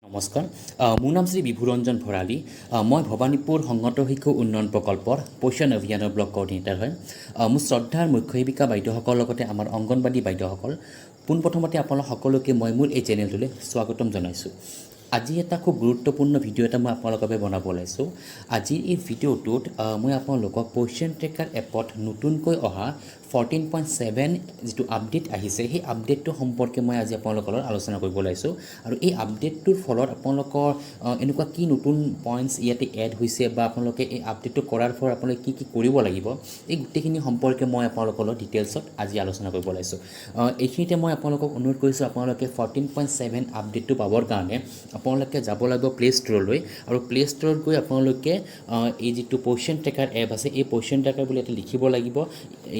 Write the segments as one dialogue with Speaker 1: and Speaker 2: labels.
Speaker 1: নমস্কাৰ মোৰ নাম শ্ৰী বিভুৰঞ্জন ভৰালী মই ভৱানীপুৰ সংহত শিশু উন্নয়ন প্ৰকল্পৰ পোষণ অভিযানৰ ব্লক কোঅৰ্ডিনেটৰ হয় মোৰ শ্ৰদ্ধাৰ মুখ্য শিক্ষিকা বাইদেউসকলৰ লগতে আমাৰ অংগনবাড়ী বাইদেউসকল পোনপ্ৰথমতে আপোনালোক সকলোকে মই মোৰ এই চেনেলটোলৈ স্বাগতম জনাইছোঁ আজি এটা খুব গুৰুত্বপূৰ্ণ ভিডিঅ' এটা মই আপোনালোকৰ বাবে বনাব ওলাইছোঁ আজিৰ এই ভিডিঅ'টোত মই আপোনালোকক পোষণ ট্ৰেকাৰ এপত নতুনকৈ অহা 14.7 যিটো আপডেট আহিছে সেই আপডেটটো সম্পৰ্কে মই আজি আপোনালোকৰ লগত আলোচনা কৰিব ওলাইছোঁ আৰু এই আপডেটটোৰ ফলত আপোনালোকৰ এনেকুৱা কি নতুন পইণ্টছ ইয়াতে এড হৈছে বা আপোনালোকে এই আপডেটটো কৰাৰ ফলত আপোনালোকে কি কৰিব লাগিব এই গোটেইখিনি সম্পৰ্কে মই আপোনালোকৰ লগত ডিটেইলছত আজি আলোচনা কৰিব ওলাইছোঁ এইখিনিতে মই আপোনালোকক অনুৰোধ কৰিছোঁ আপোনালোকে 14.7 আপডেটটো পাবৰ কাৰণে আপোনালোকে যাব লাগিব প্লে ষ্ট'ৰলৈ আৰু প্লে ষ্ট'ৰত গৈ আপোনালোকে এই যিটো পোষণ ট্ৰেকাৰ এপ আছে এই পোষণ ট্ৰেকাৰ বুলি ইয়াতে লিখিব লাগিব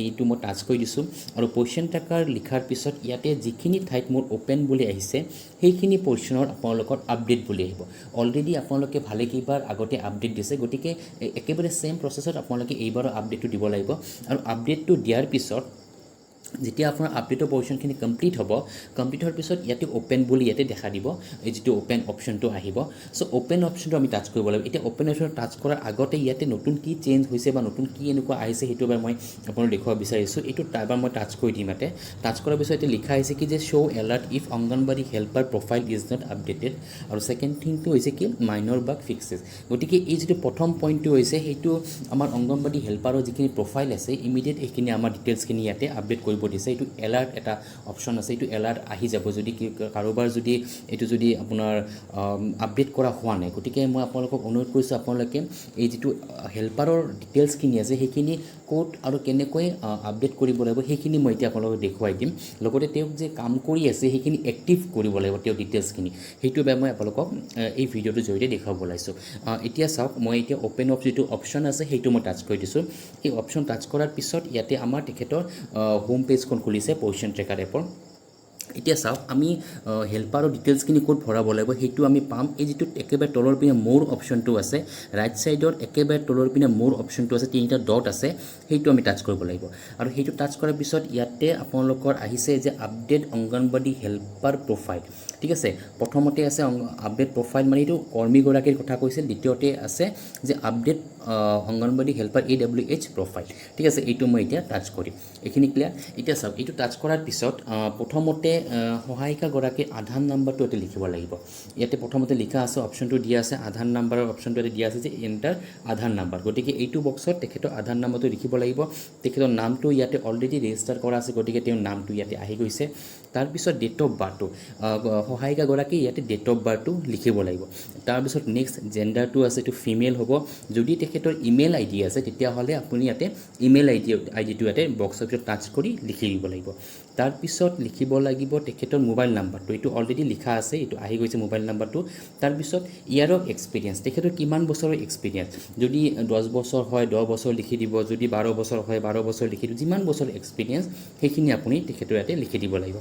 Speaker 1: এইটো মই টাচ কৰি দিছোঁ আৰু পোষণ ট্ৰেকাৰ লিখাৰ পিছত ইয়াতে যিখিনি ঠাইত মোৰ অ'পেন বুলি আহিছে সেইখিনি প'ৰ্চনৰ আপোনালোকৰ আপডেট বুলি আহিব অলৰেডি আপোনালোকে ভালেকেইবাৰ আগতে আপডেট দিছে গতিকে একেবাৰে ছেম প্ৰচেছত আপোনালোকে এইবাৰৰ আপডেটটো দিব লাগিব আৰু আপডেটটো দিয়াৰ পিছত যেতিয়া আপোনাৰ আপডেটৰ পৰ্চনখিনি কমপ্লিট হোৱাৰ পিছত ইয়াতে অ'পেন বুলি ইয়াতে দেখা দিব এই যিটো অ'পেন অপশ্যনটো আহিব চ' অ'পেন অপশ্যনটো আমি টাচ কৰিব লাগিব এতিয়া অ'পেন অপশ্যনটো টাচ কৰাৰ আগতে ইয়াতে নতুন কি চেঞ্জ হৈছে বা নতুন কি এনেকুৱা আহিছে সেইটো এবাৰ মই আপোনালোক দেখুৱাব বিচাৰিছোঁ এইটো এবাৰ মই টাচ কৰি দিম ইয়াতে টাচ কৰাৰ পিছত এতিয়া লিখা আহিছে কি যে show' alert if anganwadi helper profile is not updated আৰু ছেকেণ্ড থিংটো হৈছে কি মাইনৰ বাগ ফিক্সেছ গতিকে এই যিটো প্ৰথম পইণ্টটো হৈছে সেইটো আমাৰ অংগনবাড়ী হেল্পাৰৰ যিখিনি প্ৰফাইল আছে ইমিডিয়েট এইখিনি আমাৰ ডিটেইলছখিনি ইয়াতে আপডেট কৰিব দিছে এইটো এলাৰ্ট এটা অপশ্যন আছে এইটো এলাৰ্ট আহি যাব যদি কাৰোবাৰ যদি এইটো যদি আপোনাৰ আপডেট কৰা হোৱা নাই গতিকে মই আপোনালোকক অনুৰোধ কৰিছোঁ আপোনালোকে এই যিটো হেল্পাৰৰ ডিটেইলছখিনি আছে সেইখিনি ক'ত আৰু কেনেকৈ আপডেট কৰিব লাগিব সেইখিনি মই এতিয়া আপোনালোকক দেখুৱাই দিম লগতে তেওঁক যে কাম কৰি আছে সেইখিনি এক্টিভ কৰিব লাগিব তেওঁৰ ডিটেইলছখিনি সেইটো বাবে মই আপোনালোকক এই ভিডিঅ'টোৰ জৰিয়তে দেখুৱাব ওলাইছোঁ এতিয়া চাওক মই এতিয়া অ'পেন অফ যিটো অপশ্যন আছে সেইটো মই টাচ কৰি দিছোঁ এই অপশ্যন টাচ কৰাৰ পিছত ইয়াতে আমাৰ তেখেতৰ হোম পেজখন খুলিছে পোষণ ট্ৰেকাৰ এপৰ এতিয়া চাওক আমি হেল্পাৰৰ ডিটেইলছখিনি ক'ত ভৰাব লাগিব সেইটো আমি পাম এই যিটো একেবাৰে তলৰ পিনে মোৰ অপশ্যনটো আছে ৰাইট ছাইডৰ একেবাৰে তলৰ পিনে মোৰ অপশ্যনটো আছে তিনিটা ডট আছে সেইটো আমি টাচ কৰিব লাগিব আৰু সেইটো টাচ কৰাৰ পিছত ইয়াতে আপোনালোকৰ আহিছে যে আপডেট অংগনবাড়ী হেল্পাৰ প্ৰফাইল ঠিক আছে প্ৰথমতে আছে আপডেট প্ৰফাইল মানে এইটো কৰ্মীগৰাকীৰ কথা কৈছিল দ্বিতীয়তে আছে যে update anganwadi helper AWH profile ঠিক আছে এইটো মই এতিয়া টাচ কৰিম এইখিনি ক্লিয়াৰ এতিয়া চাওক এইটো টাচ কৰাৰ পিছত প্ৰথমতে সহায়িকাগৰাকীৰ আধাৰ নাম্বাৰটো ইয়াতে লিখিব লাগিব ইয়াতে প্ৰথমতে লিখা আছে অপশ্যনটো দিয়া আছে আধাৰ নাম্বাৰৰ অপশ্যনটো ইয়াতে দিয়া আছে যে এণ্টাৰ আধাৰ নাম্বাৰ গতিকে এইটো বক্সত তেখেতৰ আধাৰ নাম্বাৰটো লিখিব লাগিব তেখেতৰ নামটো ইয়াতে অলৰেডি ৰেজিষ্টাৰ কৰা আছে গতিকে তেওঁৰ নামটো ইয়াতে আহি গৈছে তাৰপিছত ডেট অফ বাৰ্থটো সহায়িকাগৰাকী ইয়াতে ডেট অফ বাৰ্থটো লিখিব লাগিব তাৰপিছত নেক্সট জেণ্ডাৰটো আছে এইটো ফিমেল হ'ব যদি তেখেতৰ ইমেইল ID আছে তেতিয়াহ'লে আপুনি ইয়াতে ইমেইল আইডিটো ইয়াতে বক্সৰ ভিতৰত টাচ কৰি লিখি দিব লাগিব তাৰপিছত লিখিব লাগিব তেখেতৰ মোবাইল নাম্বাৰটো এইটো অলৰেডি লিখা আছে এইটো আহি গৈছে মোবাইল নাম্বাৰটো তাৰপিছত ইয়াৰ অফ এক্সপিৰিয়েঞ্চ তেখেতৰ কিমান বছৰৰ এক্সপিৰিয়েঞ্চ যদি 10 বছৰ হয় 10 বছৰ লিখি দিব যদি 12 বছৰ হয় 12 বছৰ লিখি দিব যিমান বছৰ এক্সপিৰিয়েঞ্চ সেইখিনি আপুনি তেখেতৰ ইয়াতে লিখি দিব লাগিব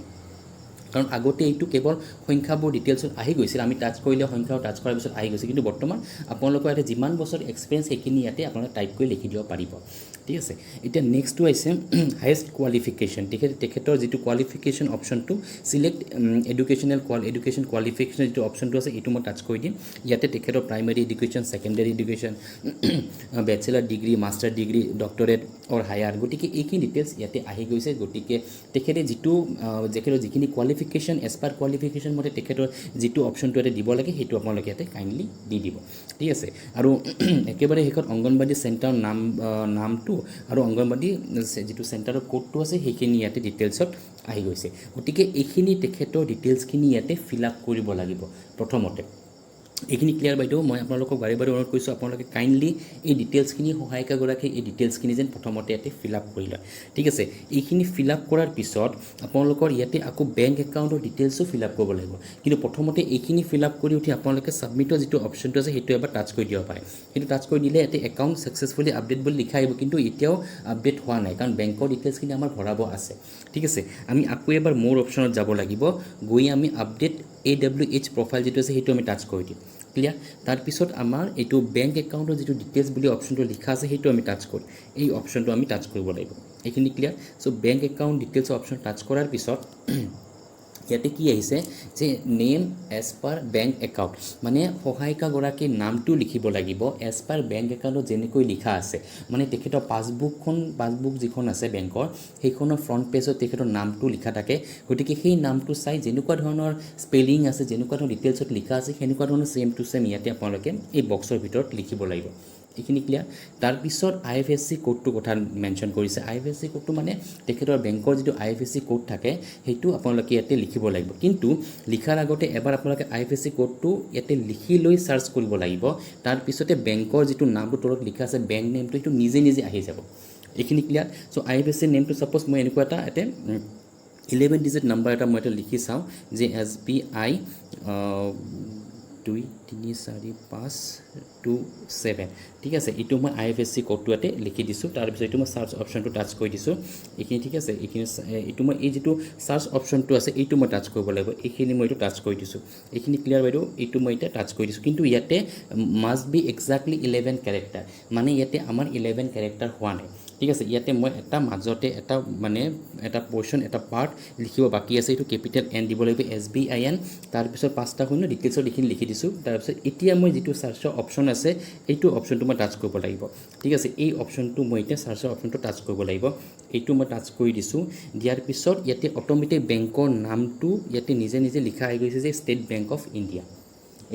Speaker 1: কাৰণ আগতে এইটো কেৱল সংখ্যাবোৰ ডিটেইলছত আহি গৈছিল আমি টাচ কৰিলে সংখ্যাও টাচ কৰাৰ পিছত আহি গৈছে কিন্তু বৰ্তমান আপোনালোকৰ ইয়াতে যিমান বছৰ এক্সপিৰিয়েঞ্চ সেইখিনি ইয়াতে আপোনালোকে টাইপ কৰি লিখি দিব পাৰিব ঠিক আছে এতিয়া নেক্সটটো আহিছে হাইয়েষ্ট কোৱালিফিকেশ্যন তেখেতৰ যিটো কোৱালিফিকেশ্যন অপশ্যনটো চিলেক্ট এডুকেশ্যন কোৱালিফিকেশ্যন যিটো অপশ্যনটো আছে এইটো মই টাচ কৰি দিম ইয়াতে তেখেতৰ primary education secondary education bachelor degree master degree doctorate or higher গতিকে এইখিনি ডিটেইলছ ইয়াতে আহি গৈছে গতিকে তেখেতে যিখিনি কোৱালিফিকেশ্যন এজ পাৰ কোৱালিফিকেশ্যন মতে তেখেতৰ যিটো অপশ্যনটো ইয়াতে দিব লাগে সেইটো আপোনালোকে ইয়াতে কাইণ্ডলি দি দিব ঠিক আছে আৰু একেবাৰে শেষত অংগনবাড়ী চেণ্টাৰৰ নামটো আৰু অংগনবাড়ী যিটো চেণ্টাৰৰ কোডটো আছে সেইখিনি ইয়াতে ডিটেইলছত আহি গৈছে গতিকে এইখিনি তেখেতৰ ডিটেইলছখিনি ইয়াতে ফিল আপ কৰিব লাগিব প্ৰথমতে এইখিনি ক্লিয়াৰ বাইদেউ মই আপোনালোকক বাৰে বাৰে অনুৰোধ কৰিছোঁ আপোনালোকে কাইণ্ডলি এই ডিটেইলছখিনি সহায়িকাগৰাকীয়ে এই ডিটেইলছখিনি যেন প্ৰথমতে ইয়াতে ফিল আপ কৰি লয় ঠিক আছে এইখিনি ফিল আপ কৰাৰ পিছত আপোনালোকৰ ইয়াতে আকৌ বেংক একাউণ্টৰ ডিটেইলছো ফিল আপ কৰিব লাগিব কিন্তু প্ৰথমতে এইখিনি ফিল আপ কৰি উঠি আপোনালোকে ছাবমিটৰ যিটো অপশ্যনটো আছে সেইটো এবাৰ টাচ কৰি দিব পাৰে সেইটো টাচ কৰি দিলে ইয়াতে একাউণ্ট ছাকচেছফুলি আপডেট বুলি লিখা আহিব কিন্তু এতিয়াও আপডেট হোৱা নাই কাৰণ বেংকৰ ডিটেইলছখিনি আমাৰ ভৰাব আছে ঠিক আছে আমি আকৌ এবাৰ মোৰ অপশ্যনত যাব লাগিব গৈ আমি আপডেট AWH প্ৰফাইল যিটো আছে সেইটো আমি টাচ কৰি দিম ক্লিয়াৰ তাৰপিছত আমাৰ এইটো বেংক একাউণ্টৰ যিটো ডিটেইলছ বুলি অপশ্যনটো লিখা আছে সেইটো আমি টাচ কৰিম এই অপশ্যনটো আমি টাচ কৰিব লাগিব এইখিনি ক্লিয়াৰ চ' বেংক একাউণ্ট ডিটেইলছৰ অপশ্যন টাচ কৰাৰ পিছত ইয়াতে কি আহিছে যে name as per bank account মানে সহায়িকাগৰাকীৰ নামটো লিখিব লাগিব এজ পাৰ বেংক একাউণ্টত যেনেকৈ লিখা আছে মানে তেখেতৰ পাছবুক যিখন আছে বেংকৰ সেইখনৰ ফ্ৰণ্ট পেজত তেখেতৰ নামটো লিখা থাকে গতিকে সেই নামটো চাই যেনেকুৱা ধৰণৰ স্পেলিং আছে যেনেকুৱা ধৰণৰ ডিটেইলছত লিখা আছে সেনেকুৱা ধৰণৰ ছেম টু ছেম ইয়াতে আপোনালোকে এই বক্সৰ ভিতৰত লিখিব লাগিব এইখিনি ক্লিয়াৰ তাৰপিছত IFSC কোডটোৰ কথা মেনশ্যন কৰিছে IFSC কোডটো মানে তেখেতৰ বেংকৰ যিটো IFSC কোড থাকে সেইটো আপোনালোকে ইয়াতে লিখিব লাগিব কিন্তু লিখাৰ আগতে এবাৰ আপোনালোকে IFSC কোডটো ইয়াতে লিখি লৈ চাৰ্চ কৰিব লাগিব তাৰপিছতে বেংকৰ যিটো নামটো তলত লিখা আছে বেংক নেমটো সেইটো নিজে নিজে আহি যাব এইখিনি ক্লিয়াৰ চ' IFSC নেমটো ছাপ'জ মই এনেকুৱা এটা ইয়াতে 11 ডিজিট নাম্বাৰ এটা মই এটা লিখি চাওঁ যে SBI 2 3 4 5 2 7 ঠিক আছে এইটো মই IFSC কোডটো ইয়াতে লিখি দিছোঁ তাৰপিছত এইটো মই চাৰ্চ অপশ্যনটো টাচ কৰি দিছোঁ এইখিনি ঠিক আছে এইটো মই এই যিটো চাৰ্চ অপশ্যনটো আছে এইটো মই টাচ কৰিব লাগিব এইখিনি মই এইটো টাচ কৰি দিছোঁ এইখিনি ক্লিয়াৰ বাইদেউ এইটো মই এতিয়া টাচ কৰি দিছোঁ কিন্তু ইয়াতে মাষ্ট বি এক্সাক্টলি 11 কেৰেক্টাৰ মানে ইয়াতে আমাৰ 11 কেৰেক্টাৰ হোৱা নাই ঠিক আছে ইয়াতে মই এটা মাজতে এটা মানে এটা পৰ্শ্যন এটা পাৰ্ট লিখিব বাকী আছে এইটো কেপিটেল N দিব লাগিব SBIN তাৰপিছত 5টা শূন্য ডিটেইলছত এইখিনি লিখি দিছোঁ তাৰপিছত এতিয়া মই যিটো চাৰ্চৰ অপশ্যন আছে এইটো অপশ্যনটো মই টাচ কৰিব লাগিব ঠিক আছে এই অপশ্যনটো মই এতিয়া চাৰ্চৰ অপশ্যনটো টাচ কৰিব লাগিব এইটো মই টাচ কৰি দিছোঁ দিয়াৰ পিছত ইয়াতে অট'মেটিক বেংকৰ নামটো ইয়াতে নিজে নিজে লিখা আহি গৈছে যে ষ্টেট বেংক অফ ইণ্ডিয়া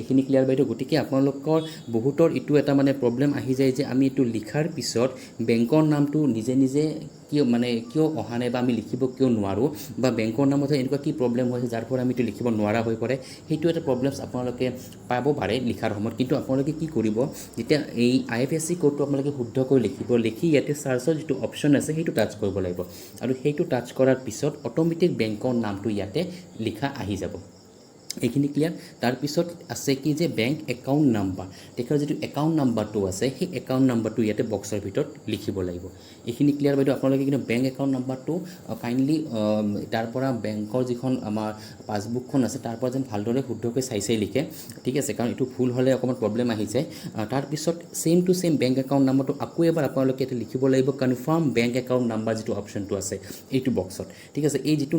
Speaker 1: এইখিনি ক্লিয়াৰ বাইদেউ গতিকে আপোনালোকৰ বহুতৰ এইটো এটা মানে প্ৰব্লেম আহি যায় যে আমি এইটো লিখাৰ পিছত বেংকৰ নামটো নিজে নিজে কিয় অহা নাই বা আমি লিখিব কিয় নোৱাৰোঁ বা বেংকৰ নামত এনেকুৱা কি প্ৰব্লেম হৈছে যাৰ ফলত আমি এইটো লিখিব নোৱাৰা হৈ পৰে সেইটো এটা প্ৰব্লেমছ আপোনালোকে পাব পাৰে লিখাৰ সময়ত কিন্তু আপোনালোকে কি কৰিব যেতিয়া এই IFSC কোডটো আপোনালোকে শুদ্ধকৈ লিখি ইয়াতে চাৰ্চৰ যিটো অপশ্যন আছে সেইটো টাচ কৰিব লাগিব আৰু সেইটো টাচ কৰাৰ পিছত অট'মেটিক বেংকৰ নামটো ইয়াতে লিখা আহি যাব এইখিনি ক্লিয়াৰ তাৰপিছত আছে কি যে বেংক একাউণ্ট নাম্বাৰ তেখেতৰ যিটো একাউণ্ট নাম্বাৰটো আছে সেই একাউণ্ট নাম্বাৰটো ইয়াতে বক্সৰ ভিতৰত লিখিব লাগিব এইখিনি ক্লিয়াৰ বাইদেউ আপোনালোকে কিন্তু বেংক একাউণ্ট নাম্বাৰটো কাইণ্ডলি তাৰ পৰা বেংকৰ যিখন আমাৰ পাছবুকখন আছে তাৰ পৰা যেন ভালদৰে শুদ্ধকৈ চাই লিখে ঠিক আছে কাৰণ এইটো ভুল হ'লে অকণমান প্ৰব্লেম আহি যায় তাৰপিছত same to same bank account নাম্বাৰটো আকৌ এবাৰ আপোনালোকে ইয়াতে লিখিব লাগিব কনফাৰ্ম বেংক একাউণ্ট নাম্বাৰ যিটো অপশ্যনটো আছে এইটো বক্সত ঠিক আছে এই যিটো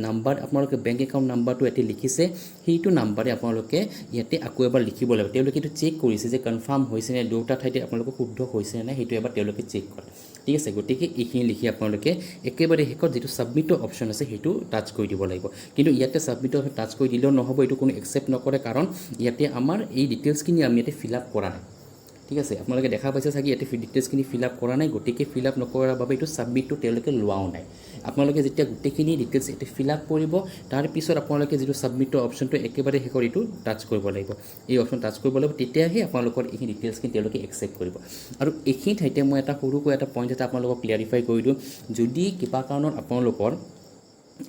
Speaker 1: নাম্বাৰ আপোনালোকে বেংক একাউণ্ট নাম্বাৰটো ইয়াতে লিখিছে সেইটো নাম্বাৰে আপোনালোকে ইয়াতে আকৌ এবাৰ লিখিব লাগিব তেওঁলোকে এইটো চেক কৰিছে যে কনফাৰ্ম হৈছে নে দুটা ঠাইতে আপোনালোকৰ শুদ্ধ হৈছে নে সেইটো এবাৰ তেওঁলোকে চেক কৰে ঠিক আছে গতিকে এইখিনি লিখি আপোনালোকে একেবাৰে শেষত যিটো ছাবমিটৰ অপশ্যন আছে সেইটো টাচ কৰি দিব লাগিব কিন্তু ইয়াতে ছাবমিটৰ টাচ কৰি দিলেও নহ'ব এইটো কোনো একচেপ্ট নকৰে কাৰণ ইয়াতে আমাৰ এই ডিটেইলছখিনি আমি ইয়াতে ফিল আপ কৰা নাই ঠিক আছে আপোনালোকে দেখা পাইছে চাগে ইয়াতে ডিটেইলছখিনি ফিল আপ কৰা নাই গতিকে ফিল আপ নকৰাৰ বাবে এইটো ছাবমিটটো তেওঁলোকে লোৱাও নাই আপোনালোকে যেতিয়া গোটেইখিনি ডিটেইলছ ইয়াতে ফিল আপ কৰিব তাৰপিছত আপোনালোকে যিটো ছাবমিটৰ অপশ্যনটো একেবাৰে শেষৰ এইটো টাচ কৰিব লাগিব এই অপশ্যন টাচ কৰিব লাগিব তেতিয়াহে আপোনালোকৰ এইখিনি ডিটেইলছখিনি তেওঁলোকে একচেপ্ট কৰিব আৰু এইখিনি ঠাইতে মই এটা সৰুকৈ এটা পইণ্ট এটা আপোনালোকক ক্লিয়াৰিফাই কৰি দিওঁ যদি কিবা কাৰণত আপোনালোকৰ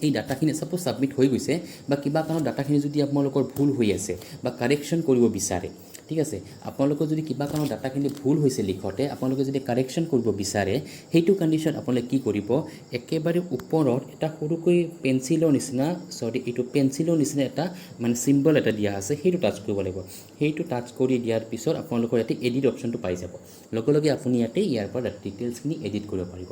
Speaker 1: এই ডাটাখিনি ছাপ'জ ছাবমিট হৈ গৈছে বা কিবা কাৰণত ডাটাখিনি যদি আপোনালোকৰ ভুল হৈ আছে বা কাৰেকশ্যন কৰিব বিচাৰে ঠিক আছে আপোনালোকৰ যদি কিবা কাৰণত ডাটাখিনি ভুল হৈছে লিখোঁতে আপোনালোকে যদি কাৰেকশ্যন কৰিব বিচাৰে সেইটো কণ্ডিশ্যন আপোনালোকে কি কৰিব একেবাৰে ওপৰত এটা সৰুকৈ পেঞ্চিলৰ নিচিনা এটা মানে চিম্বল এটা দিয়া আছে সেইটো টাচ কৰিব লাগিব সেইটো টাচ কৰি দিয়াৰ পিছত আপোনালোকৰ ইয়াতে এডিট অপশ্যনটো পাই যাব লগে লগে আপুনি ইয়াতে ইয়াৰ পৰা ডিটেইলছখিনি এডিট কৰিব পাৰিব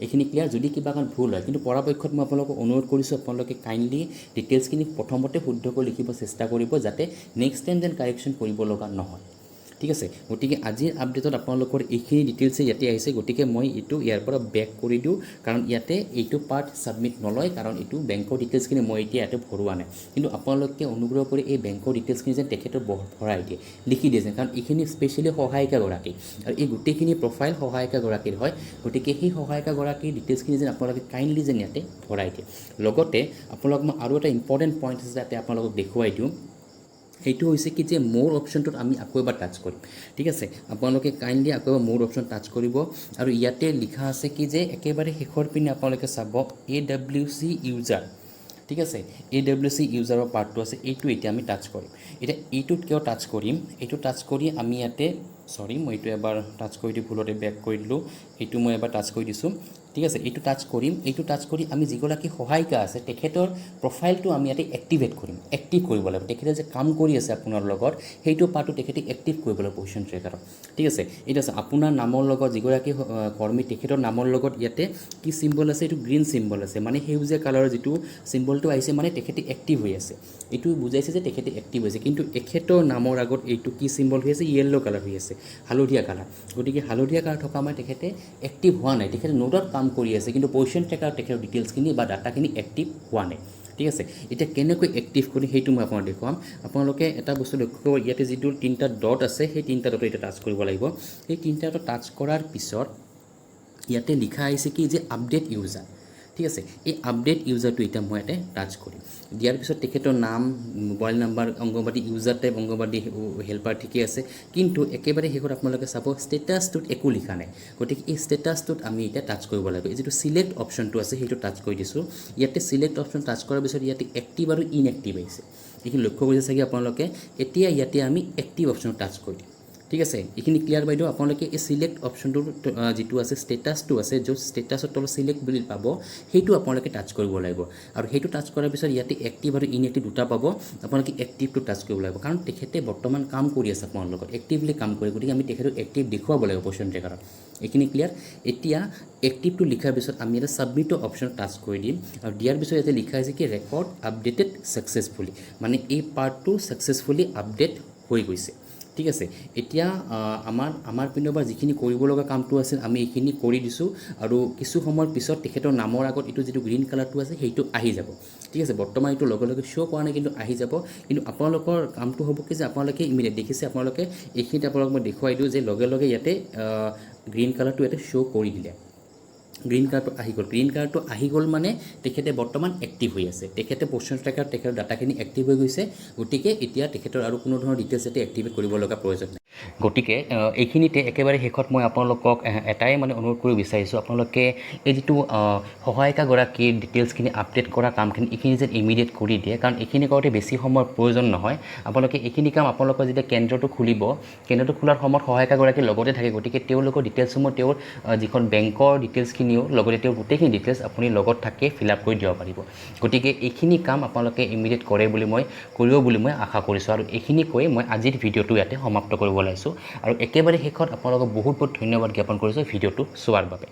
Speaker 1: এইখিনি ক্লিয়াৰ যদি কিবা কাৰণ ভুল হয় কিন্তু পৰাপক্ষত মই আপোনালোকক অনুৰোধ কৰিছোঁ আপোনালোকে কাইণ্ডলি ডিটেইলছখিনি প্ৰথমতে শুদ্ধকৈ লিখিব চেষ্টা কৰিব যাতে নেক্সট টাইম যেন কাৰেকশ্যন কৰিব লগা নহয় ঠিক আছে গতিকে আজিৰ আপডেটত আপোনালোকৰ এইখিনি ডিটেইলছে ইয়াতে আহিছে গতিকে মই এইটো ইয়াৰ পৰা বেক কৰি দিওঁ কাৰণ ইয়াতে এইটো পাৰ্ট ছাবমিট নলয় কাৰণ এইটো বেংকৰ ডিটেইলছখিনি মই এতিয়া ইয়াতে ভৰোৱা নাই কিন্তু আপোনালোকে অনুগ্ৰহ কৰি এই বেংকৰ ডিটেইলছখিনি যেন তেখেতৰ ভৰাই দিয়ে লিখি দিয়ে যেন কাৰণ এইখিনি স্পেচিয়েলি সহায়িকাগৰাকী আৰু এই গোটেইখিনি প্ৰফাইল সহায়িকাগৰাকীৰ হয় গতিকে সেই সহায়িকাগৰাকীৰ ডিটেইলছখিনি যেন আপোনালোকে কাইণ্ডলি যেন ইয়াতে ভৰাই দিয়ে লগতে আপোনালোকক মই আৰু এটা ইম্পৰ্টেণ্ট পইণ্ট আছে যাতে আপোনালোকক দেখুৱাই দিওঁ সেইটো হৈছে কি যে মোৰ অপশ্যনটোত আমি আকৌ এবাৰ টাচ কৰিম ঠিক আছে আপোনালোকে কাইণ্ডলি আকৌ এবাৰ মোৰ অপশ্যন টাচ কৰিব আৰু ইয়াতে লিখা আছে কি যে একেবাৰে শেষৰ পিনে আপোনালোকে চাব AWC ইউজাৰ ঠিক আছে AWC ইউজাৰৰ পাৰ্টটো আছে এইটো এতিয়া আমি টাচ কৰিম এতিয়া এইটোত কিয় টাচ কৰিম এইটো টাচ কৰি আমি ইয়াতে মই এইটো এবাৰ টাচ কৰি দি ভুলতে বেক কৰি দিলোঁ এইটো মই এবাৰ টাচ কৰি দিছোঁ ঠিক আছে এইটো টাচ কৰিম এইটো টাচ কৰি আমি যিগৰাকী সহায়িকা আছে তেখেতৰ প্ৰফাইলটো আমি ইয়াতে এক্টিভেট কৰিম এক্টিভ কৰিব লাগিব তেখেতে যে কাম কৰি আছে আপোনাৰ লগত সেইটো পাৰ্টটো তেখেতে এক্টিভ কৰিব লাগিব পজিশ্যন ট্ৰেকাৰত ঠিক আছে এইটো আছে আপোনাৰ নামৰ লগত যিগৰাকী কৰ্মী তেখেতৰ নামৰ লগত ইয়াতে কি চিম্বল আছে এইটো গ্ৰীণ চিম্বল আছে মানে সেউজীয়া কালাৰৰ যিটো চিম্বলটো আহিছে মানে তেখেতে এক্টিভ হৈ আছে এইটো বুজাইছে যে তেখেতে এক্টিভ হৈছে কিন্তু এখেতৰ নামৰ আগত এইটো কি চিম্বল হৈ আছে য়েল্ল' কালাৰ হৈ আছে হালধীয়া কালাৰ গতিকে হালধীয়া কালাৰ থকা মানে তেখেতে এক্টিভ হোৱা নাই তেখেতে নোটত কাম কৰি আছে কিন্তু পজিশ্যন ট্ৰেকাৰ তেখেতৰ ডিটেইলছখিনি বা ডাটাখিনি এক্টিভ হোৱা নাই ঠিক আছে এতিয়া কেনেকৈ এক্টিভ কৰি সেইটো মই আপোনাক দেখুৱাম আপোনালোকে এটা বস্তু লক্ষ্য কৰিব ইয়াতে যিটো তিনিটা ডট আছে সেই তিনিটা ডটত এতিয়া টাচ কৰিব লাগিব সেই তিনিটা ডট টাচ কৰাৰ পিছত ইয়াতে লিখা আহিছে কি যে আপডেট ইউজাৰ ঠিক আছে এই আপডেট ইউজাৰটো এতিয়া মই ইয়াতে টাচ কৰিম দিয়াৰ পিছত তেখেতৰ নাম mobile number anganwadi user type anganwadi helper ঠিকে আছে কিন্তু একেবাৰে শেষত আপোনালোকে চাব ষ্টেটাছটোত একো লিখা নাই গতিকে এই ষ্টেটাছটোত আমি এতিয়া টাচ কৰিব লাগিব এই যিটো চিলেক্ট অপশ্যনটো আছে সেইটো টাচ কৰি দিছোঁ ইয়াতে চিলেক্ট অপশ্যন টাচ কৰাৰ পিছত ইয়াতে এক্টিভ আৰু ইনএক্টিভ আহিছে এইখিনি লক্ষ্য কৰিছে চাগে আপোনালোকে এতিয়া ইয়াতে আমি এক্টিভ অপশ্যন টাচ কৰি দিম ঠিক আছে এইখিনি ক্লিয়াৰ বাইদেউ আপোনালোকে এই চিলেক্ট অপশ্যনটোৰ যিটো আছে ষ্টেটাছটো আছে য'ত ষ্টেটাছত তলত চিলেক্ট বুলি পাব সেইটো আপোনালোকে টাচ কৰিব লাগিব আৰু সেইটো টাচ কৰাৰ পিছত ইয়াতে এক্টিভ আৰু ইনএক্টিভ দুটা পাব আপোনালোকে এক্টিভটো টাচ কৰিব লাগিব কাৰণ তেখেতে বৰ্তমান কাম কৰি আছে আপোনাৰ লগত এক্টিভলি কাম কৰি গতিকে আমি তেখেতক এক্টিভ দেখুৱাব লাগিব পজিশ্যন ট্ৰেকাৰত এইখিনি ক্লিয়াৰ এতিয়া এক্টিভটো লিখাৰ পিছত আমি এটা ছাবমিটৰ অপশ্যন টাচ কৰি দিম আৰু দিয়াৰ পিছত ইয়াতে লিখা আছে কি ৰেকৰ্ড আপডেটেড ছাকচেছফুলি মানে এই পাৰ্টটো ছাকচেছফুলি আপডেট হৈ গৈছে ঠিক আছে এতিয়া আমাৰ পিনৰ পৰা যিখিনি কৰিব লগা কামটো আছিল আমি এইখিনি কৰি দিছোঁ আৰু কিছু সময়ৰ পিছত তেখেতৰ নামৰ আগত এইটো যিটো গ্ৰীণ কালাৰটো আছে সেইটো আহি যাব ঠিক আছে বৰ্তমান এইটো লগে লগে শ্ব' কৰা নাই কিন্তু আহি যাব কিন্তু আপোনালোকৰ কামটো হ'ব কি যে আপোনালোকে ইমিডিয়েট দেখিছে আপোনালোকে এইখিনিত আপোনালোকক মই দেখুৱাই দিওঁ যে লগে লগে ইয়াতে গ্ৰীণ কালাৰটো ইয়াতে শ্ব' কৰি দিলে গ্ৰীণ কাৰ্ডটো আহি গ'ল গ্ৰীণ কাৰ্ডটো আহি গ'ল মানে তেখেতে বৰ্তমান এক্টিভ হৈ আছে তেখেতে পজিশ্যন ট্ৰেকাৰ তেখেতৰ ডাটাখিনি এক্টিভ হৈ গৈছে গতিকে এতিয়া তেখেতৰ আৰু কোনো ধৰণৰ ডিটেইলছ যাতে এক্টিভেট কৰিব লগা প্ৰয়োজন নাই গতিকে এইখিনিতে একেবাৰে শেষত মই আপোনালোকক এটাই মানে অনুৰোধ কৰিব বিচাৰিছোঁ আপোনালোকে এই যিটো সহায়িকাগৰাকীৰ ডিটেইলছখিনি আপডেট কৰা কামখিনি এইখিনি যেন ইমিডিয়েট কৰি দিয়ে কাৰণ এইখিনি কৰোঁতে বেছি সময়ৰ প্ৰয়োজন নহয় আপোনালোকে এইখিনি কাম আপোনালোকৰ যেতিয়া কেন্দ্ৰটো খুলিব কেন্দ্ৰটো খোলাৰ সময়ত সহায়িকাগৰাকী লগতে থাকে গতিকে তেওঁলোকৰ ডিটেইলছসমূহ তেওঁৰ যিখন বেংকৰ ডিটেইলছখিনিও লগতে তেওঁৰ গোটেইখিনি ডিটেইলছ আপুনি লগত থাকে ফিল আপ কৰি দিব পাৰিব গতিকে এইখিনি কাম আপোনালোকে ইমিডিয়েট কৰে বুলি মই কৰিব বুলি মই আশা কৰিছোঁ আৰু এইখিনি কৈ মই আজিৰ ভিডিঅ'টো ইয়াতে সমাপ্ত কৰিব ওলাইছোঁ আৰু একেবাৰে শেষত আপোনালোকক বহুত বহুত ধন্যবাদ জ্ঞাপন কৰিছোঁ ভিডিঅ'টো চোৱাৰ বাবে